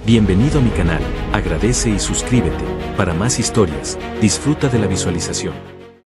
Bienvenido a mi canal, agradece y suscríbete. Para más historias, disfruta de la visualización.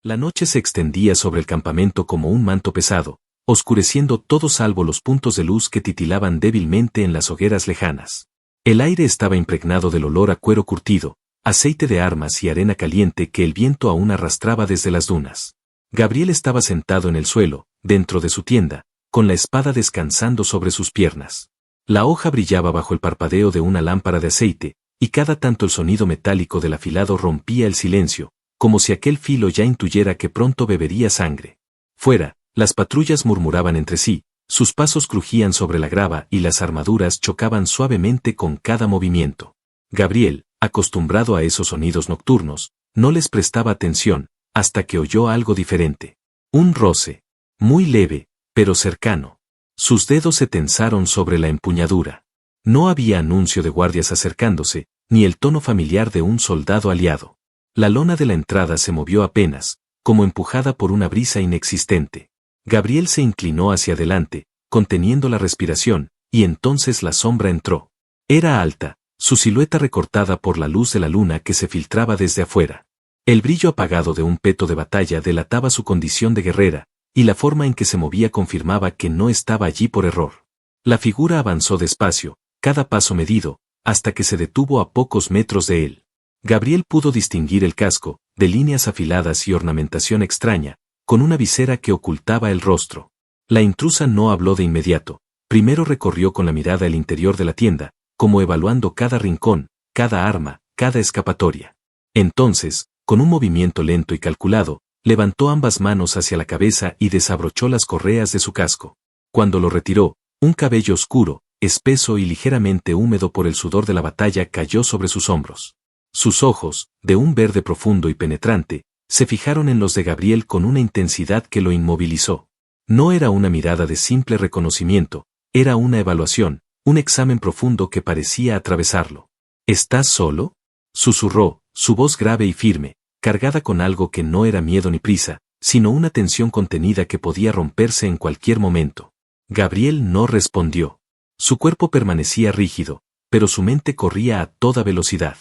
La noche se extendía sobre el campamento como un manto pesado, oscureciendo todo salvo los puntos de luz que titilaban débilmente en las hogueras lejanas. El aire estaba impregnado del olor a cuero curtido, aceite de armas y arena caliente que el viento aún arrastraba desde las dunas. Gabriel estaba sentado en el suelo, dentro de su tienda, con la espada descansando sobre sus piernas. La hoja brillaba bajo el parpadeo de una lámpara de aceite, y cada tanto el sonido metálico del afilado rompía el silencio, como si aquel filo ya intuyera que pronto bebería sangre. Fuera, las patrullas murmuraban entre sí, sus pasos crujían sobre la grava y las armaduras chocaban suavemente con cada movimiento. Gabriel, acostumbrado a esos sonidos nocturnos, no les prestaba atención, hasta que oyó algo diferente. Un roce. Muy leve, pero cercano. Sus dedos se tensaron sobre la empuñadura. No había anuncio de guardias acercándose, ni el tono familiar de un soldado aliado. La lona de la entrada se movió apenas, como empujada por una brisa inexistente. Gabriel se inclinó hacia adelante, conteniendo la respiración, y entonces la sombra entró. Era alta, su silueta recortada por la luz de la luna que se filtraba desde afuera. El brillo apagado de un peto de batalla delataba su condición de guerrera, y la forma en que se movía confirmaba que no estaba allí por error. La figura avanzó despacio, cada paso medido, hasta que se detuvo a pocos metros de él. Gabriel pudo distinguir el casco, de líneas afiladas y ornamentación extraña, con una visera que ocultaba el rostro. La intrusa no habló de inmediato, primero recorrió con la mirada el interior de la tienda, como evaluando cada rincón, cada arma, cada escapatoria. Entonces, con un movimiento lento y calculado, levantó ambas manos hacia la cabeza y desabrochó las correas de su casco. Cuando lo retiró, un cabello oscuro, espeso y ligeramente húmedo por el sudor de la batalla cayó sobre sus hombros. Sus ojos, de un verde profundo y penetrante, se fijaron en los de Gabriel con una intensidad que lo inmovilizó. No era una mirada de simple reconocimiento, era una evaluación, un examen profundo que parecía atravesarlo. ¿Estás solo?, susurró, su voz grave y firme, cargada con algo que no era miedo ni prisa, sino una tensión contenida que podía romperse en cualquier momento. Gabriel no respondió. Su cuerpo permanecía rígido, pero su mente corría a toda velocidad.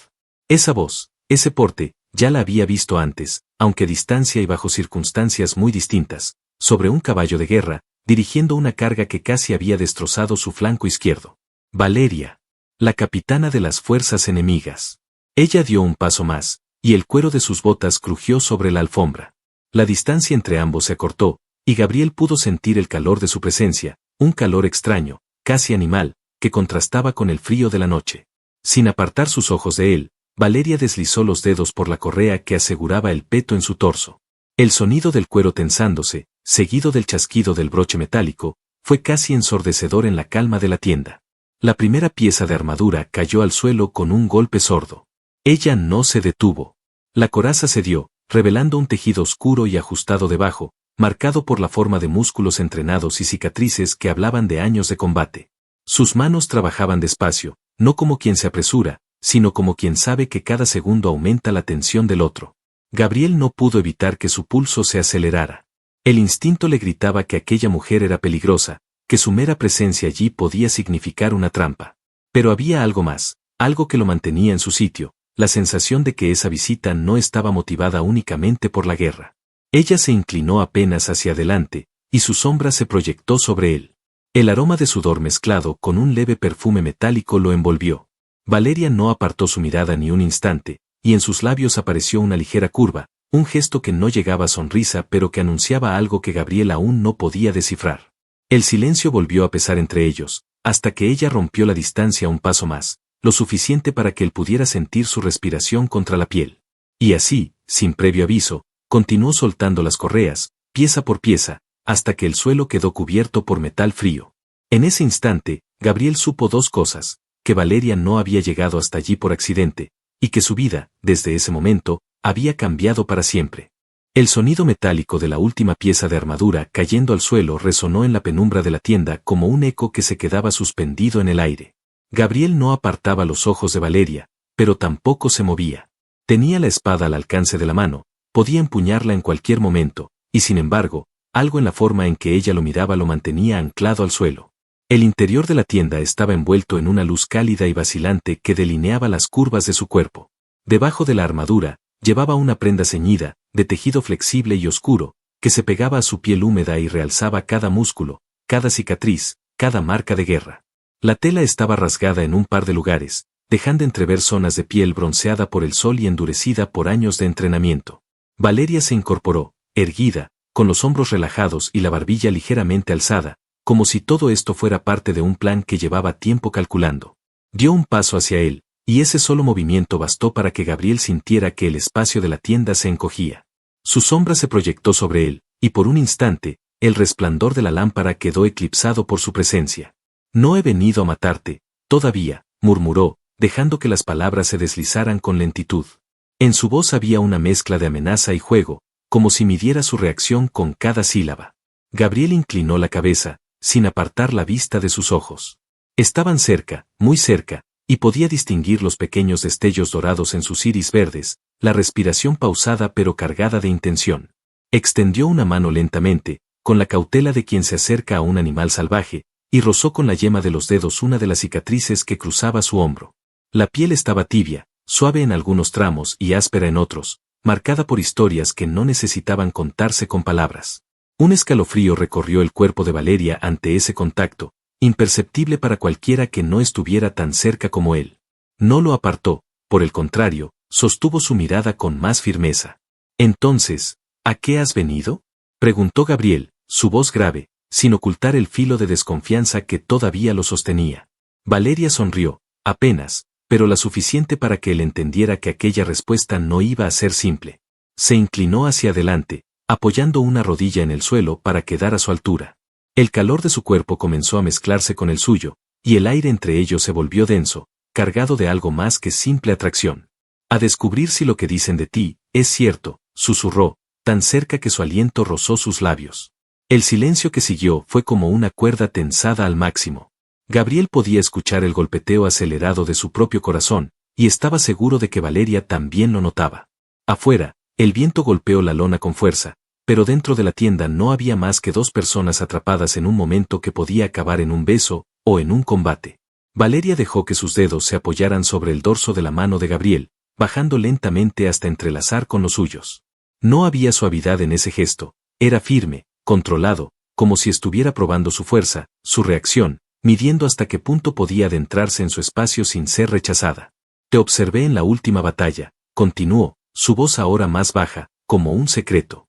Esa voz, ese porte, ya la había visto antes, aunque a distancia y bajo circunstancias muy distintas, sobre un caballo de guerra, dirigiendo una carga que casi había destrozado su flanco izquierdo. Valeria, la capitana de las fuerzas enemigas. Ella dio un paso más, y el cuero de sus botas crujió sobre la alfombra. La distancia entre ambos se acortó, y Gabriel pudo sentir el calor de su presencia, un calor extraño, casi animal, que contrastaba con el frío de la noche. Sin apartar sus ojos de él, Valeria deslizó los dedos por la correa que aseguraba el peto en su torso. El sonido del cuero tensándose, seguido del chasquido del broche metálico, fue casi ensordecedor en la calma de la tienda. La primera pieza de armadura cayó al suelo con un golpe sordo. Ella no se detuvo. La coraza cedió, revelando un tejido oscuro y ajustado debajo, marcado por la forma de músculos entrenados y cicatrices que hablaban de años de combate. Sus manos trabajaban despacio, no como quien se apresura, sino como quien sabe que cada segundo aumenta la tensión del otro. Gabriel no pudo evitar que su pulso se acelerara. El instinto le gritaba que aquella mujer era peligrosa, que su mera presencia allí podía significar una trampa. Pero había algo más, algo que lo mantenía en su sitio, la sensación de que esa visita no estaba motivada únicamente por la guerra. Ella se inclinó apenas hacia adelante, y su sombra se proyectó sobre él. El aroma de sudor mezclado con un leve perfume metálico lo envolvió. Valeria no apartó su mirada ni un instante, y en sus labios apareció una ligera curva, un gesto que no llegaba a sonrisa pero que anunciaba algo que Gabriel aún no podía descifrar. El silencio volvió a pesar entre ellos, hasta que ella rompió la distancia un paso más, lo suficiente para que él pudiera sentir su respiración contra la piel. Y así, sin previo aviso, continuó soltando las correas, pieza por pieza, hasta que el suelo quedó cubierto por metal frío. En ese instante, Gabriel supo dos cosas, que Valeria no había llegado hasta allí por accidente, y que su vida, desde ese momento, había cambiado para siempre. El sonido metálico de la última pieza de armadura cayendo al suelo resonó en la penumbra de la tienda como un eco que se quedaba suspendido en el aire. Gabriel no apartaba los ojos de Valeria, pero tampoco se movía. Tenía la espada al alcance de la mano, podía empuñarla en cualquier momento, y sin embargo, algo en la forma en que ella lo miraba lo mantenía anclado al suelo. El interior de la tienda estaba envuelto en una luz cálida y vacilante que delineaba las curvas de su cuerpo. Debajo de la armadura, llevaba una prenda ceñida, de tejido flexible y oscuro, que se pegaba a su piel húmeda y realzaba cada músculo, cada cicatriz, cada marca de guerra. La tela estaba rasgada en un par de lugares, dejando entrever zonas de piel bronceada por el sol y endurecida por años de entrenamiento. Valeria se incorporó, erguida, con los hombros relajados y la barbilla ligeramente alzada, como si todo esto fuera parte de un plan que llevaba tiempo calculando. Dio un paso hacia él, y ese solo movimiento bastó para que Gabriel sintiera que el espacio de la tienda se encogía. Su sombra se proyectó sobre él, y por un instante, el resplandor de la lámpara quedó eclipsado por su presencia. «No he venido a matarte, todavía», murmuró, dejando que las palabras se deslizaran con lentitud. En su voz había una mezcla de amenaza y juego, como si midiera su reacción con cada sílaba. Gabriel inclinó la cabeza, sin apartar la vista de sus ojos. Estaban cerca, muy cerca, y podía distinguir los pequeños destellos dorados en sus iris verdes, la respiración pausada pero cargada de intención. Extendió una mano lentamente, con la cautela de quien se acerca a un animal salvaje, y rozó con la yema de los dedos una de las cicatrices que cruzaba su hombro. La piel estaba tibia, suave en algunos tramos y áspera en otros, marcada por historias que no necesitaban contarse con palabras. Un escalofrío recorrió el cuerpo de Valeria ante ese contacto, imperceptible para cualquiera que no estuviera tan cerca como él. No lo apartó, por el contrario, sostuvo su mirada con más firmeza. «Entonces, ¿a qué has venido?», preguntó Gabriel, su voz grave, sin ocultar el filo de desconfianza que todavía lo sostenía. Valeria sonrió, apenas, pero la suficiente para que él entendiera que aquella respuesta no iba a ser simple. Se inclinó hacia adelante, apoyando una rodilla en el suelo para quedar a su altura. El calor de su cuerpo comenzó a mezclarse con el suyo, y el aire entre ellos se volvió denso, cargado de algo más que simple atracción. «A descubrir si lo que dicen de ti es cierto», susurró, tan cerca que su aliento rozó sus labios. El silencio que siguió fue como una cuerda tensada al máximo. Gabriel podía escuchar el golpeteo acelerado de su propio corazón, y estaba seguro de que Valeria también lo notaba. Afuera, el viento golpeó la lona con fuerza, pero dentro de la tienda no había más que dos personas atrapadas en un momento que podía acabar en un beso, o en un combate. Valeria dejó que sus dedos se apoyaran sobre el dorso de la mano de Gabriel, bajando lentamente hasta entrelazar con los suyos. No había suavidad en ese gesto, era firme, controlado, como si estuviera probando su fuerza, su reacción, midiendo hasta qué punto podía adentrarse en su espacio sin ser rechazada. «Te observé en la última batalla», continuó, su voz ahora más baja, como un secreto.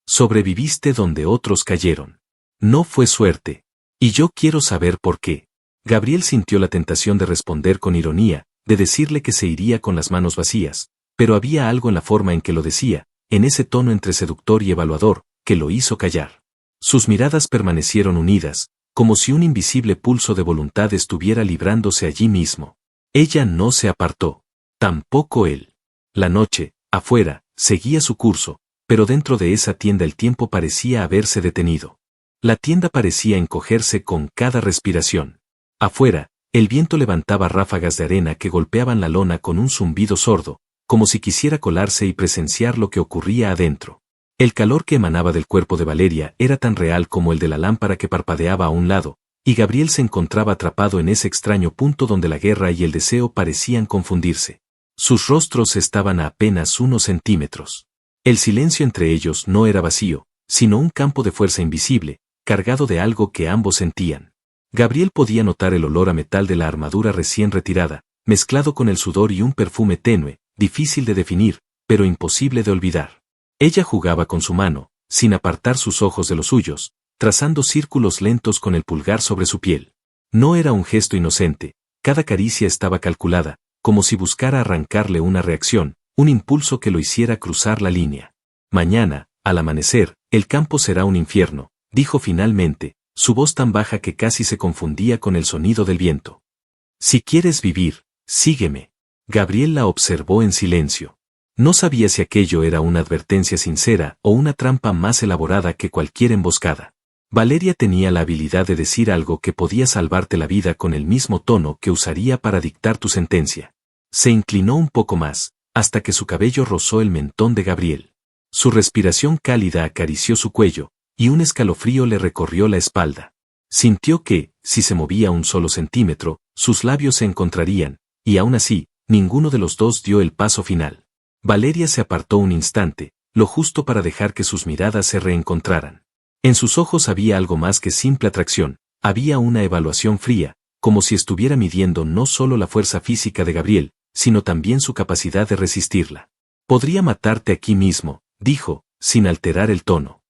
«Sobreviviste donde otros cayeron. No fue suerte. Y yo quiero saber por qué». Gabriel sintió la tentación de responder con ironía, de decirle que se iría con las manos vacías, pero había algo en la forma en que lo decía, en ese tono entre seductor y evaluador, que lo hizo callar. Sus miradas permanecieron unidas, como si un invisible pulso de voluntad estuviera librándose allí mismo. Ella no se apartó. Tampoco él. La noche, afuera, seguía su curso, pero dentro de esa tienda el tiempo parecía haberse detenido. La tienda parecía encogerse con cada respiración. Afuera, el viento levantaba ráfagas de arena que golpeaban la lona con un zumbido sordo, como si quisiera colarse y presenciar lo que ocurría adentro. El calor que emanaba del cuerpo de Valeria era tan real como el de la lámpara que parpadeaba a un lado, y Gabriel se encontraba atrapado en ese extraño punto donde la guerra y el deseo parecían confundirse. Sus rostros estaban a apenas unos centímetros. El silencio entre ellos no era vacío, sino un campo de fuerza invisible, cargado de algo que ambos sentían. Gabriel podía notar el olor a metal de la armadura recién retirada, mezclado con el sudor y un perfume tenue, difícil de definir, pero imposible de olvidar. Ella jugaba con su mano, sin apartar sus ojos de los suyos, trazando círculos lentos con el pulgar sobre su piel. No era un gesto inocente, cada caricia estaba calculada, como si buscara arrancarle una reacción, un impulso que lo hiciera cruzar la línea. «Mañana, al amanecer, el campo será un infierno», dijo finalmente, su voz tan baja que casi se confundía con el sonido del viento. «Si quieres vivir, sígueme». Gabriel la observó en silencio. No sabía si aquello era una advertencia sincera o una trampa más elaborada que cualquier emboscada. Valeria tenía la habilidad de decir algo que podía salvarte la vida con el mismo tono que usaría para dictar tu sentencia. Se inclinó un poco más, hasta que su cabello rozó el mentón de Gabriel. Su respiración cálida acarició su cuello, y un escalofrío le recorrió la espalda. Sintió que, si se movía un solo centímetro, sus labios se encontrarían, y aún así, ninguno de los dos dio el paso final. Valeria se apartó un instante, lo justo para dejar que sus miradas se reencontraran. En sus ojos había algo más que simple atracción, había una evaluación fría, como si estuviera midiendo no solo la fuerza física de Gabriel, sino también su capacidad de resistirla. Podría matarte aquí mismo, dijo, sin alterar el tono.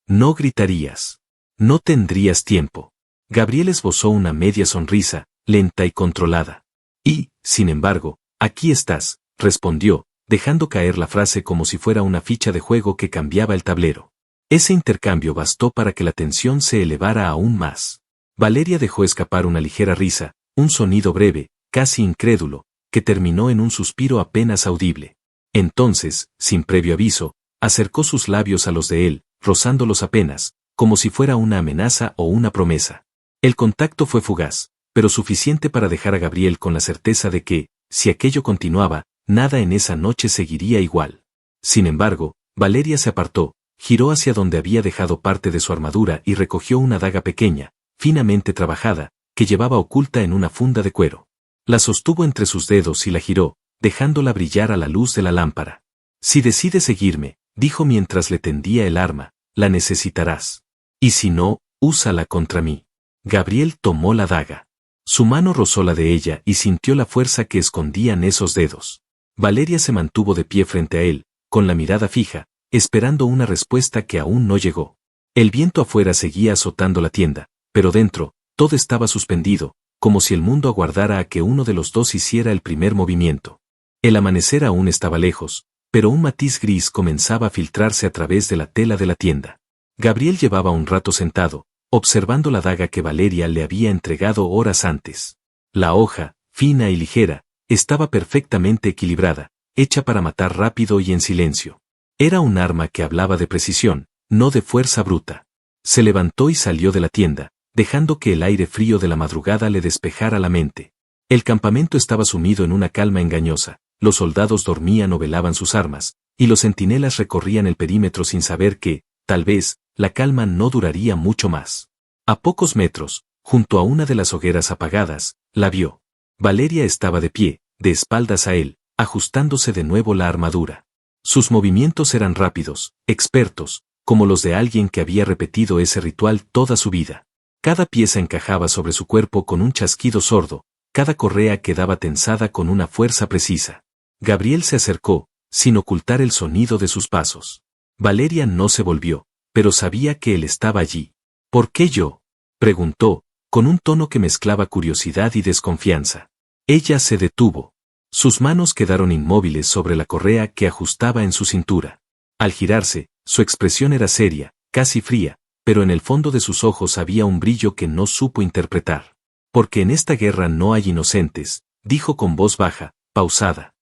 No gritarías. No tendrías tiempo. Gabriel esbozó una media sonrisa, lenta y controlada. Y, sin embargo, aquí estás, respondió, dejando caer la frase como si fuera una ficha de juego que cambiaba el tablero. Ese intercambio bastó para que la tensión se elevara aún más. Valeria dejó escapar una ligera risa, un sonido breve, casi incrédulo, que terminó en un suspiro apenas audible. Entonces, sin previo aviso, acercó sus labios a los de él, rozándolos apenas, como si fuera una amenaza o una promesa. El contacto fue fugaz, pero suficiente para dejar a Gabriel con la certeza de que, si aquello continuaba, nada en esa noche seguiría igual. Sin embargo, Valeria se apartó, giró hacia donde había dejado parte de su armadura y recogió una daga pequeña, finamente trabajada, que llevaba oculta en una funda de cuero. La sostuvo entre sus dedos y la giró, dejándola brillar a la luz de la lámpara. Si decides seguirme, dijo mientras le tendía el arma, la necesitarás. Y si no, úsala contra mí. Gabriel tomó la daga. Su mano rozó la de ella y sintió la fuerza que escondían esos dedos. Valeria se mantuvo de pie frente a él, con la mirada fija, esperando una respuesta que aún no llegó. El viento afuera seguía azotando la tienda, pero dentro, todo estaba suspendido, como si el mundo aguardara a que uno de los dos hiciera el primer movimiento. El amanecer aún estaba lejos, pero un matiz gris comenzaba a filtrarse a través de la tela de la tienda. Gabriel llevaba un rato sentado, observando la daga que Valeria le había entregado horas antes. La hoja, fina y ligera, estaba perfectamente equilibrada, hecha para matar rápido y en silencio. Era un arma que hablaba de precisión, no de fuerza bruta. Se levantó y salió de la tienda, dejando que el aire frío de la madrugada le despejara la mente. El campamento estaba sumido en una calma engañosa, los soldados dormían o velaban sus armas, y los centinelas recorrían el perímetro sin saber que, tal vez, la calma no duraría mucho más. A pocos metros, junto a una de las hogueras apagadas, la vio. Valeria estaba de pie, de espaldas a él, ajustándose de nuevo la armadura. Sus movimientos eran rápidos, expertos, como los de alguien que había repetido ese ritual toda su vida. Cada pieza encajaba sobre su cuerpo con un chasquido sordo, cada correa quedaba tensada con una fuerza precisa. Gabriel se acercó, sin ocultar el sonido de sus pasos. Valeria no se volvió, pero sabía que él estaba allí. ¿Por qué yo?, preguntó, con un tono que mezclaba curiosidad y desconfianza. Ella se detuvo. Sus manos quedaron inmóviles sobre la correa que ajustaba en su cintura. Al girarse, su expresión era seria, casi fría, pero en el fondo de sus ojos había un brillo que no supo interpretar. Porque en esta guerra no hay inocentes, dijo con voz baja, pausada.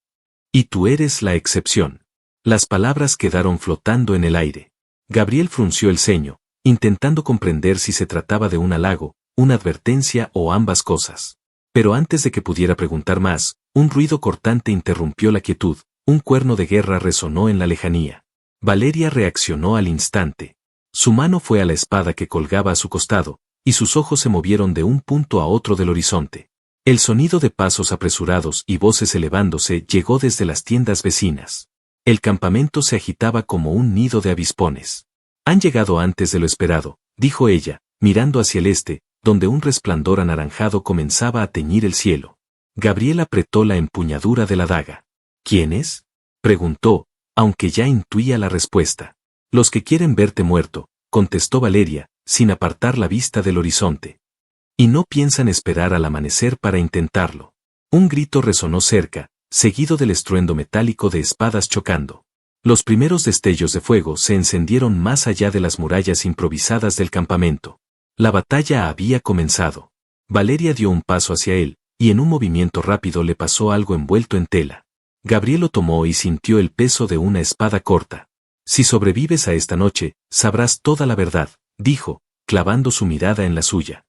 Y tú eres la excepción. Las palabras quedaron flotando en el aire. Gabriel frunció el ceño, intentando comprender si se trataba de un halago, una advertencia o ambas cosas. Pero antes de que pudiera preguntar más, un ruido cortante interrumpió la quietud, un cuerno de guerra resonó en la lejanía. Valeria reaccionó al instante. Su mano fue a la espada que colgaba a su costado, y sus ojos se movieron de un punto a otro del horizonte. El sonido de pasos apresurados y voces elevándose llegó desde las tiendas vecinas. El campamento se agitaba como un nido de avispones. Han llegado antes de lo esperado, dijo ella, mirando hacia el este, donde un resplandor anaranjado comenzaba a teñir el cielo. Gabriel apretó la empuñadura de la daga. ¿Quiénes?, preguntó, aunque ya intuía la respuesta. Los que quieren verte muerto, contestó Valeria, sin apartar la vista del horizonte. Y no piensan esperar al amanecer para intentarlo. Un grito resonó cerca, seguido del estruendo metálico de espadas chocando. Los primeros destellos de fuego se encendieron más allá de las murallas improvisadas del campamento. La batalla había comenzado. Valeria dio un paso hacia él, y en un movimiento rápido le pasó algo envuelto en tela. Gabriel lo tomó y sintió el peso de una espada corta. Si sobrevives a esta noche, sabrás toda la verdad, dijo, clavando su mirada en la suya.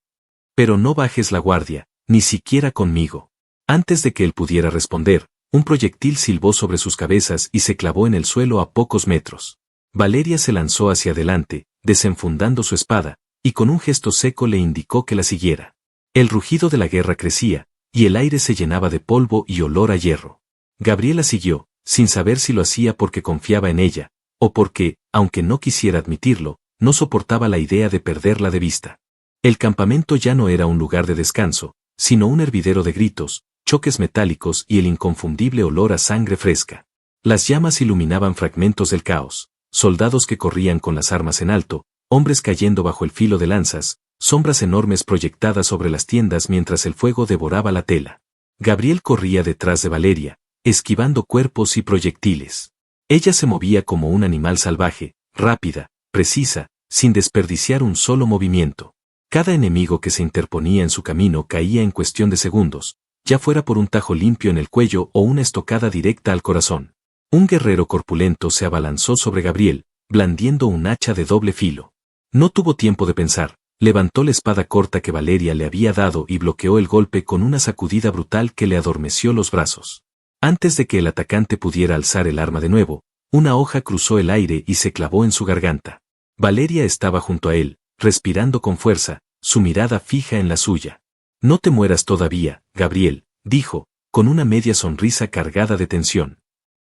Pero no bajes la guardia, ni siquiera conmigo. Antes de que él pudiera responder, un proyectil silbó sobre sus cabezas y se clavó en el suelo a pocos metros. Valeria se lanzó hacia adelante, desenfundando su espada, y con un gesto seco le indicó que la siguiera. El rugido de la guerra crecía, y el aire se llenaba de polvo y olor a hierro. Gabriel la siguió, sin saber si lo hacía porque confiaba en ella, o porque, aunque no quisiera admitirlo, no soportaba la idea de perderla de vista. El campamento ya no era un lugar de descanso, sino un hervidero de gritos, choques metálicos y el inconfundible olor a sangre fresca. Las llamas iluminaban fragmentos del caos, soldados que corrían con las armas en alto, hombres cayendo bajo el filo de lanzas, sombras enormes proyectadas sobre las tiendas mientras el fuego devoraba la tela. Gabriel corría detrás de Valeria, esquivando cuerpos y proyectiles. Ella se movía como un animal salvaje, rápida, precisa, sin desperdiciar un solo movimiento. Cada enemigo que se interponía en su camino caía en cuestión de segundos, ya fuera por un tajo limpio en el cuello o una estocada directa al corazón. Un guerrero corpulento se abalanzó sobre Gabriel, blandiendo un hacha de doble filo. No tuvo tiempo de pensar, levantó la espada corta que Valeria le había dado y bloqueó el golpe con una sacudida brutal que le adormeció los brazos. Antes de que el atacante pudiera alzar el arma de nuevo, una hoja cruzó el aire y se clavó en su garganta. Valeria estaba junto a él, respirando con fuerza, su mirada fija en la suya. «No te mueras todavía, Gabriel», dijo, con una media sonrisa cargada de tensión.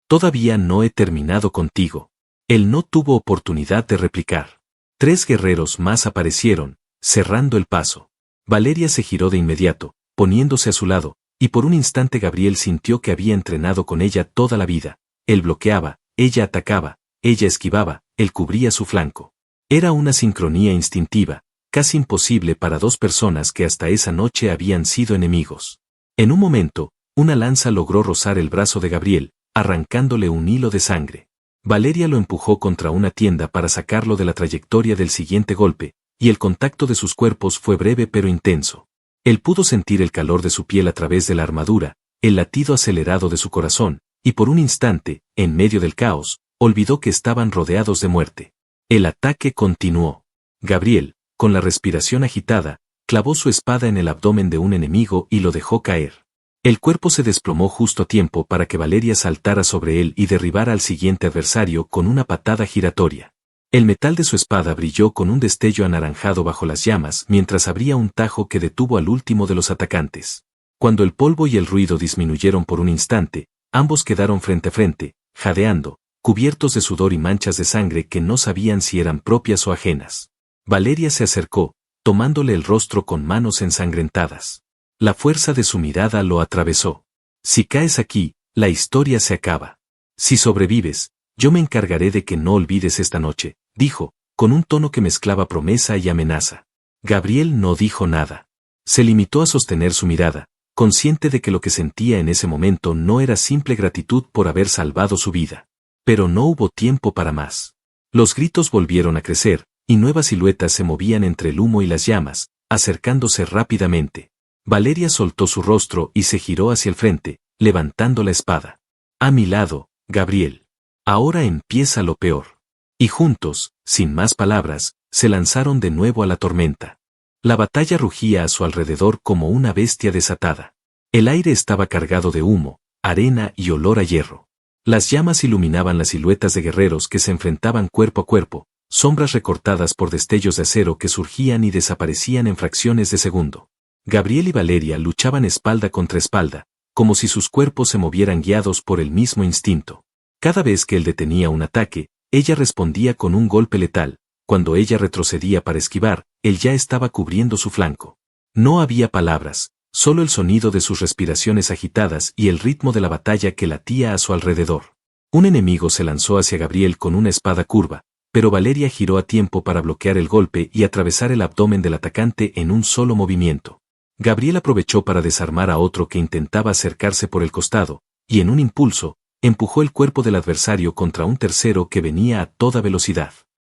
«Todavía no he terminado contigo». Él no tuvo oportunidad de replicar. 3 guerreros más aparecieron, cerrando el paso. Valeria se giró de inmediato, poniéndose a su lado, y por un instante Gabriel sintió que había entrenado con ella toda la vida. Él bloqueaba, ella atacaba, ella esquivaba, él cubría su flanco. Era una sincronía instintiva, casi imposible para 2 personas que hasta esa noche habían sido enemigos. En un momento, una lanza logró rozar el brazo de Gabriel, arrancándole un hilo de sangre. Valeria lo empujó contra una tienda para sacarlo de la trayectoria del siguiente golpe, y el contacto de sus cuerpos fue breve pero intenso. Él pudo sentir el calor de su piel a través de la armadura, el latido acelerado de su corazón, y por un instante, en medio del caos, olvidó que estaban rodeados de muerte. El ataque continuó. Gabriel, con la respiración agitada, clavó su espada en el abdomen de un enemigo y lo dejó caer. El cuerpo se desplomó justo a tiempo para que Valeria saltara sobre él y derribara al siguiente adversario con una patada giratoria. El metal de su espada brilló con un destello anaranjado bajo las llamas mientras abría un tajo que detuvo al último de los atacantes. Cuando el polvo y el ruido disminuyeron por un instante, ambos quedaron frente a frente, jadeando, cubiertos de sudor y manchas de sangre que no sabían si eran propias o ajenas. Valeria se acercó, tomándole el rostro con manos ensangrentadas. La fuerza de su mirada lo atravesó. «Si caes aquí, la historia se acaba. Si sobrevives, yo me encargaré de que no olvides esta noche», dijo, con un tono que mezclaba promesa y amenaza. Gabriel no dijo nada. Se limitó a sostener su mirada, consciente de que lo que sentía en ese momento no era simple gratitud por haber salvado su vida. Pero no hubo tiempo para más. Los gritos volvieron a crecer, y nuevas siluetas se movían entre el humo y las llamas, acercándose rápidamente. Valeria soltó su rostro y se giró hacia el frente, levantando la espada. «A mi lado, Gabriel. Ahora empieza lo peor». Y juntos, sin más palabras, se lanzaron de nuevo a la tormenta. La batalla rugía a su alrededor como una bestia desatada. El aire estaba cargado de humo, arena y olor a hierro. Las llamas iluminaban las siluetas de guerreros que se enfrentaban cuerpo a cuerpo, sombras recortadas por destellos de acero que surgían y desaparecían en fracciones de segundo. Gabriel y Valeria luchaban espalda contra espalda, como si sus cuerpos se movieran guiados por el mismo instinto. Cada vez que él detenía un ataque, ella respondía con un golpe letal. Cuando ella retrocedía para esquivar, él ya estaba cubriendo su flanco. No había palabras, solo el sonido de sus respiraciones agitadas y el ritmo de la batalla que latía a su alrededor. Un enemigo se lanzó hacia Gabriel con una espada curva, pero Valeria giró a tiempo para bloquear el golpe y atravesar el abdomen del atacante en un solo movimiento. Gabriel aprovechó para desarmar a otro que intentaba acercarse por el costado, y en un impulso, empujó el cuerpo del adversario contra un tercero que venía a toda velocidad.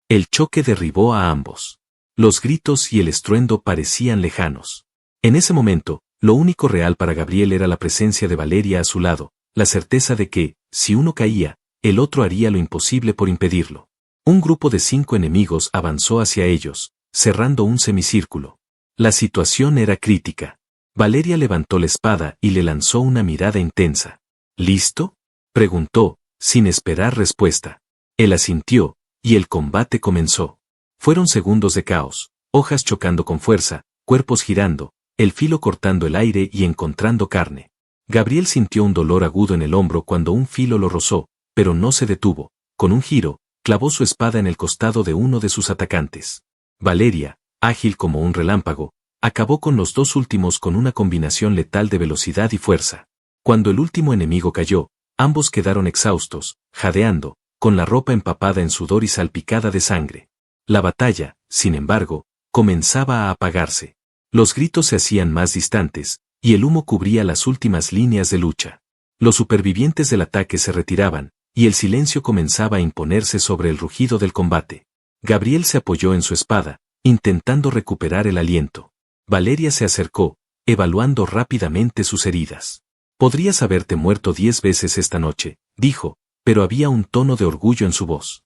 El choque derribó a ambos. Los gritos y el estruendo parecían lejanos. En ese momento, lo único real para Gabriel era la presencia de Valeria a su lado, la certeza de que, si uno caía, el otro haría lo imposible por impedirlo. Un grupo de 5 enemigos avanzó hacia ellos, cerrando un semicírculo. La situación era crítica. Valeria levantó la espada y le lanzó una mirada intensa. «¿Listo?», preguntó, sin esperar respuesta. Él asintió, y el combate comenzó. Fueron segundos de caos, hojas chocando con fuerza, cuerpos girando, el filo cortando el aire y encontrando carne. Gabriel sintió un dolor agudo en el hombro cuando un filo lo rozó, pero no se detuvo. Con un giro, clavó su espada en el costado de uno de sus atacantes. Valeria, ágil como un relámpago, acabó con los dos últimos con una combinación letal de velocidad y fuerza. Cuando el último enemigo cayó, ambos quedaron exhaustos, jadeando, con la ropa empapada en sudor y salpicada de sangre. La batalla, sin embargo, comenzaba a apagarse. Los gritos se hacían más distantes, y el humo cubría las últimas líneas de lucha. Los supervivientes del ataque se retiraban, y el silencio comenzaba a imponerse sobre el rugido del combate. Gabriel se apoyó en su espada, intentando recuperar el aliento. Valeria se acercó, evaluando rápidamente sus heridas. «Podrías haberte muerto 10 veces esta noche», dijo, pero había un tono de orgullo en su voz.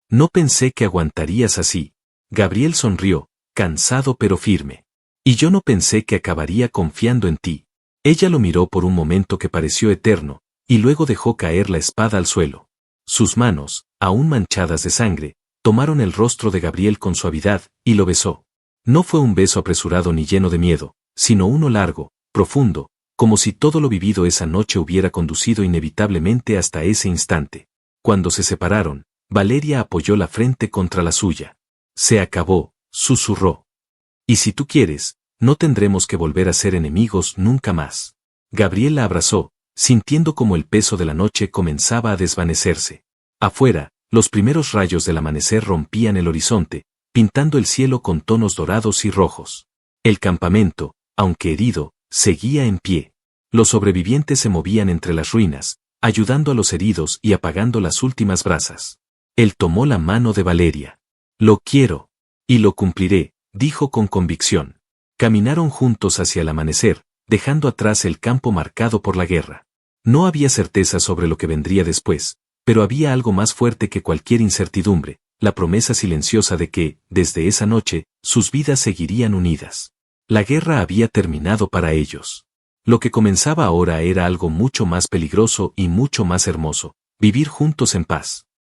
«No pensé que aguantarías así». Gabriel sonrió, cansado pero firme. «Y yo no pensé que acabaría confiando en ti». Ella lo miró por un momento que pareció eterno, y luego dejó caer la espada al suelo. Sus manos, aún manchadas de sangre, tomaron el rostro de Gabriel con suavidad, y lo besó. No fue un beso apresurado ni lleno de miedo, sino uno largo, profundo, como si todo lo vivido esa noche hubiera conducido inevitablemente hasta ese instante. Cuando se separaron, Valeria apoyó la frente contra la suya. «Se acabó», susurró. «Y si tú quieres, no tendremos que volver a ser enemigos nunca más». Gabriel la abrazó, sintiendo como el peso de la noche comenzaba a desvanecerse. Afuera, los primeros rayos del amanecer rompían el horizonte, pintando el cielo con tonos dorados y rojos. El campamento, aunque herido, seguía en pie. Los sobrevivientes se movían entre las ruinas, ayudando a los heridos y apagando las últimas brasas. Él tomó la mano de Valeria. «Lo quiero. Y lo cumpliré», dijo con convicción. Caminaron juntos hacia el amanecer, dejando atrás el campo marcado por la guerra. No había certeza sobre lo que vendría después, pero había algo más fuerte que cualquier incertidumbre, la promesa silenciosa de que, desde esa noche, sus vidas seguirían unidas. La guerra había terminado para ellos. Lo que comenzaba ahora era algo mucho más peligroso y mucho más hermoso, vivir juntos en paz.